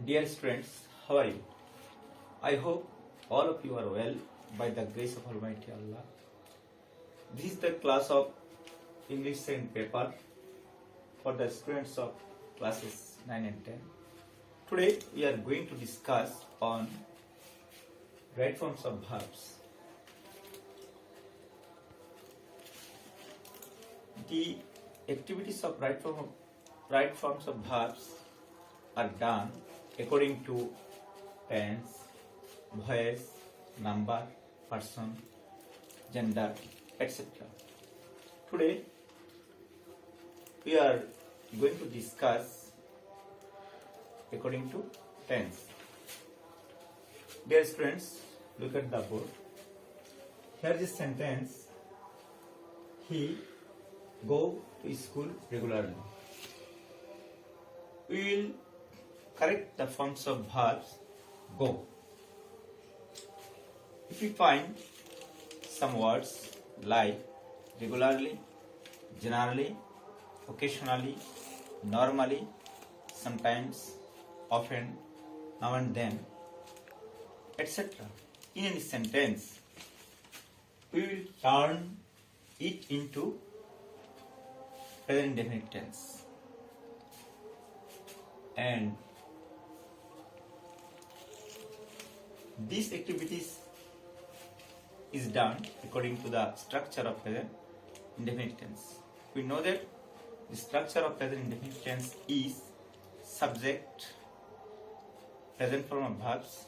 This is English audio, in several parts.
Dear students, how are you? I hope all of you are well by the grace of Almighty Allah. This is the class of English second paper for the students of classes 9 and 10. Today we are going to discuss on right forms of verbs. The activities of right forms of verbs are done according to tense, voice, number, person, gender, etc. Today we are going to discuss according to tense. Dear students, look at the board. Here is a sentence. He go to school regularly. We will correct the forms of verbs go. If we find some words like regularly, generally, occasionally, normally, sometimes, often, now and then, etc. in any sentence, we will turn it into present indefinite tense. And these activities is done according to the structure of present indefinite tense. We know that the structure of present indefinite tense is subject, present form of verbs,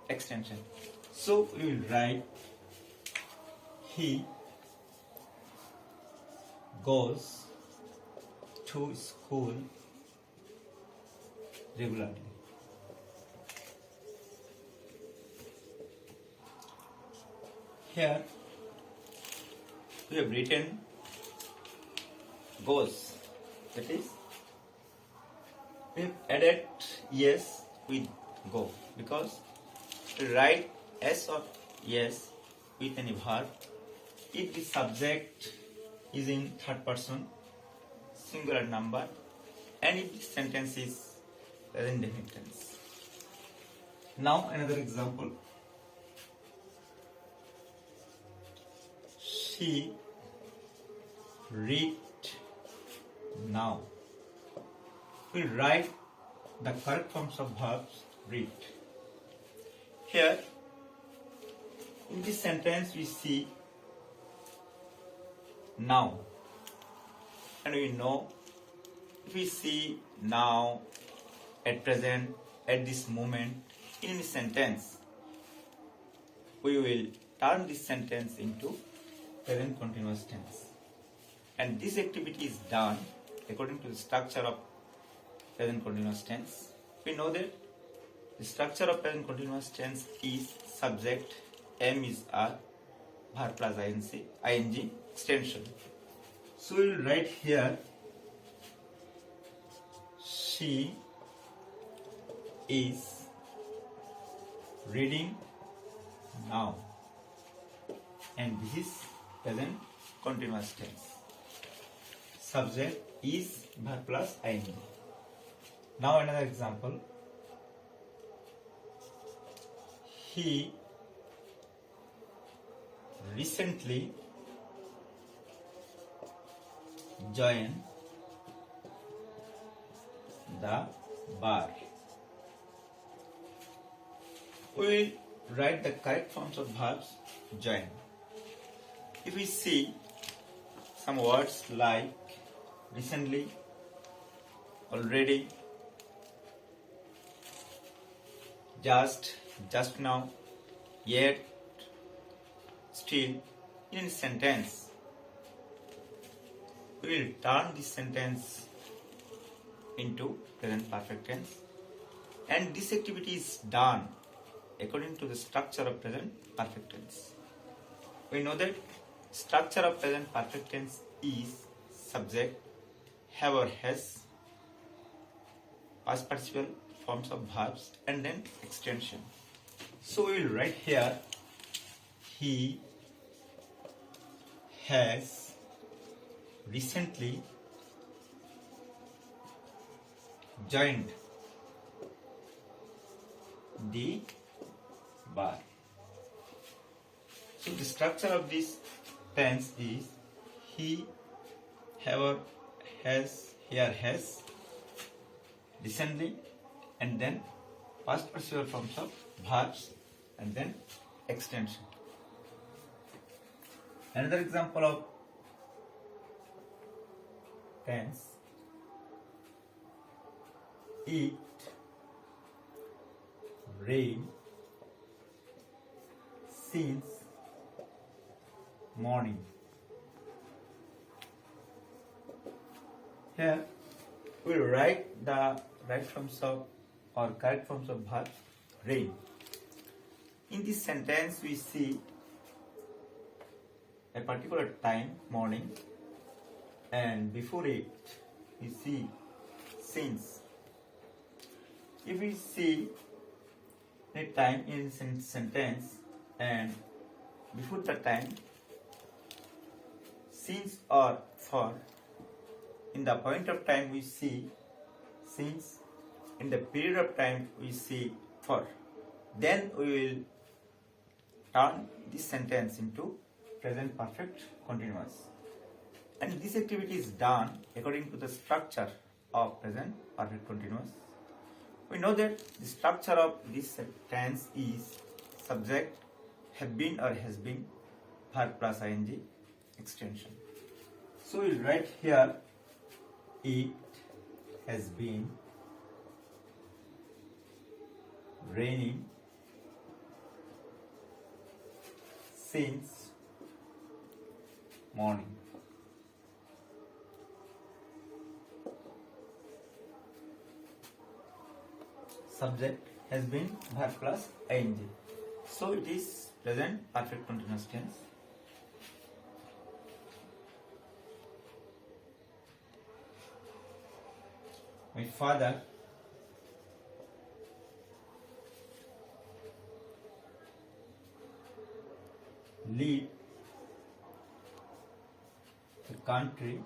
extension. So we will write he goes to school regularly. Here we have written goes, that is, we have added yes with go, because we write s or yes with any verb if the subject is in third person singular number and if the sentence is present indefinite tense. Now another example. She read now. We write the correct forms of verbs read. Here in this sentence we see now, and we know if we see now, at present, at this moment in any sentence, we will turn this sentence into present continuous tense. And this activity is done according to the structure of present continuous tense. We know that the structure of present continuous tense is subject, am is are, verb plus ing, extension. So we will write here she is reading now, and this is present continuous tense. Subject is verb plus ing. Now another example. He recently joined the bar. We will write the correct forms of verbs join. If we see some words like recently, already, just now, yet, still, in a sentence, we will turn this sentence into present perfect tense, and this activity is done according to the structure of present perfect tense. We know that structure of present perfect tense is subject, have or has, past participle forms of verbs, and then extension. So we will write here he has recently joined D bar. So the structure of this tense is he, have, has, here, has, recently, and then past participle forms of verbs, and then extension. Another example of tense: it rained since morning. Here we write the right forms of or correct forms of verb rain. In this sentence we see a particular time, morning, and before it we see since. If we see a time in sentence and before the time since or for, in the point of time we see since, in the period of time we see for, then we will turn this sentence into present perfect continuous. And this activity is done according to the structure of present perfect continuous. We know that the structure of this tense is subject, have been or has been, verb plus ing, extension. So we'll write here it has been raining since morning. Subject has been, verb plus ing. So it is present perfect continuous tense. My father leave the country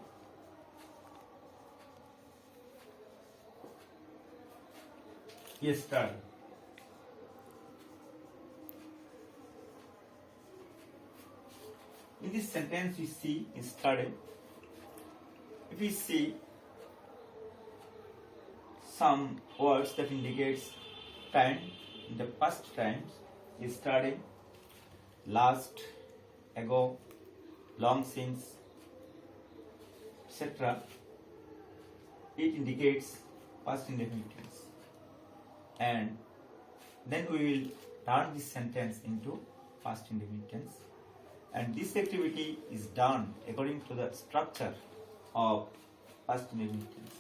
yesterday. In this sentence we see yesterday. If we see some words that indicates time in the past times, yesterday, last, ago, long since, etc., it indicates past indefinite tense. And then we will turn this sentence into past indefinite tense. And this activity is done according to the structure of past indefinite tense.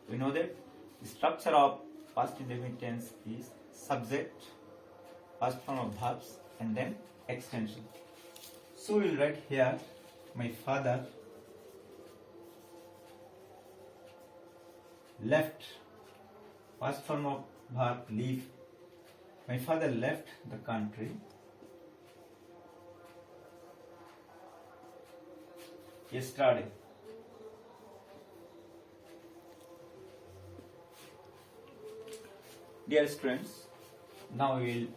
We know that the structure of past indefinite tense is subject, past form of verbs, and then extension. So we will write here, my father left, past form of verb leave. My father left the country yesterday. Dear students, now we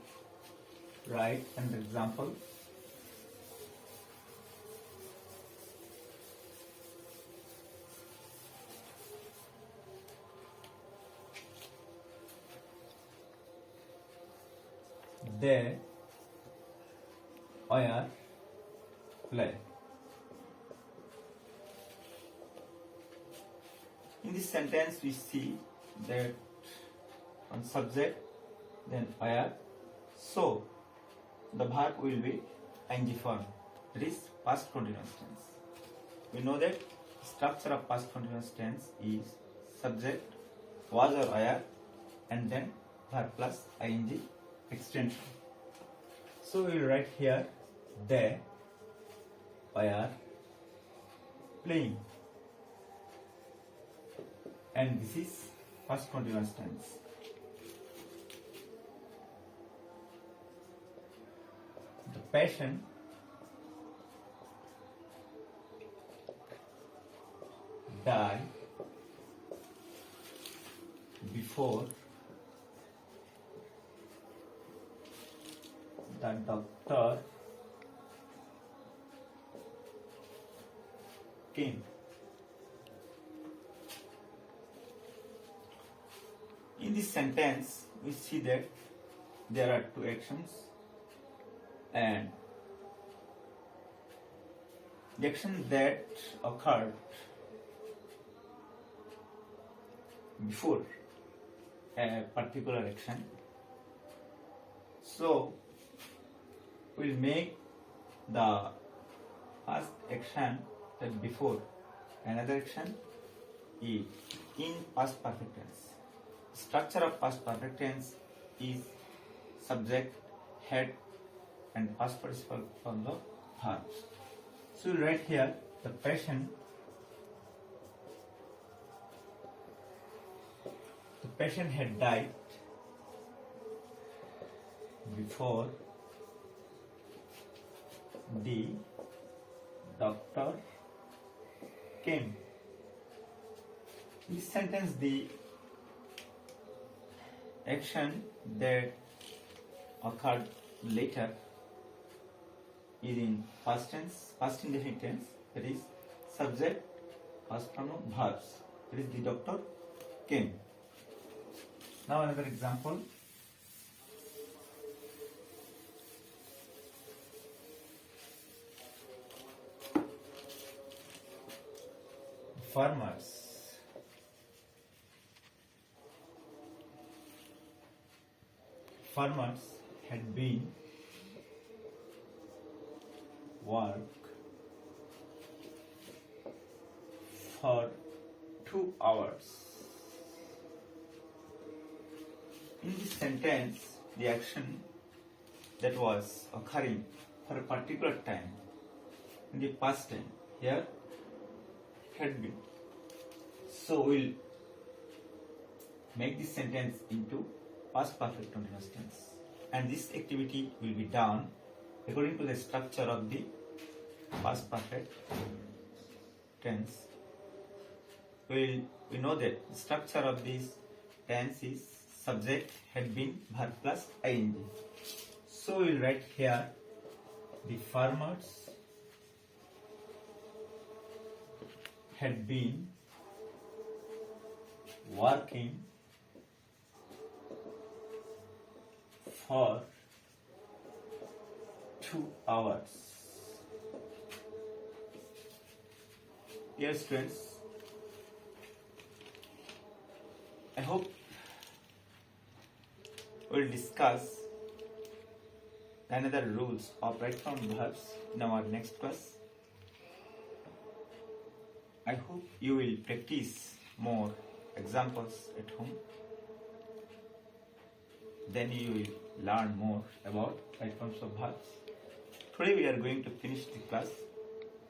will write an example. They were play. In this sentence we see that on subject, then were, so the verb will be ing form, that is past continuous tense. We know that structure of past continuous tense is subject, was or were, and then verb plus ing, extension. So we will write here, they were playing, and this is past continuous tense. The patient died before The doctor came. In this sentence, we see that there are two actions, and the action that occurred before a particular action. So, we'll make the first action that before another action is in past perfect tense. Structure of past perfect tense is subject, head, and past participle from the verbs. So we'll write here the patient had died before the doctor came. In this sentence, the action that occurred later is in past tense, past indefinite tense, that is subject, past pronoun, verbs. That is the doctor came. Now another example. Farmers had been work for 2 hours. In this sentence, the action that was occurring for a particular time in the past time here had been. So we'll make this sentence into past perfect continuous tense, and this activity will be done according to the structure of the past perfect tense. We know that the structure of this tense is subject, had been, verb plus ing. So we'll write here the farmers had been working for 2 hours. Dear students, I hope we'll discuss another rules of right form verbs in our next class. I hope you will practice more examples at home. Then you will learn more about right forms of verbs. Today we are going to finish the class.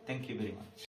Thank you very much.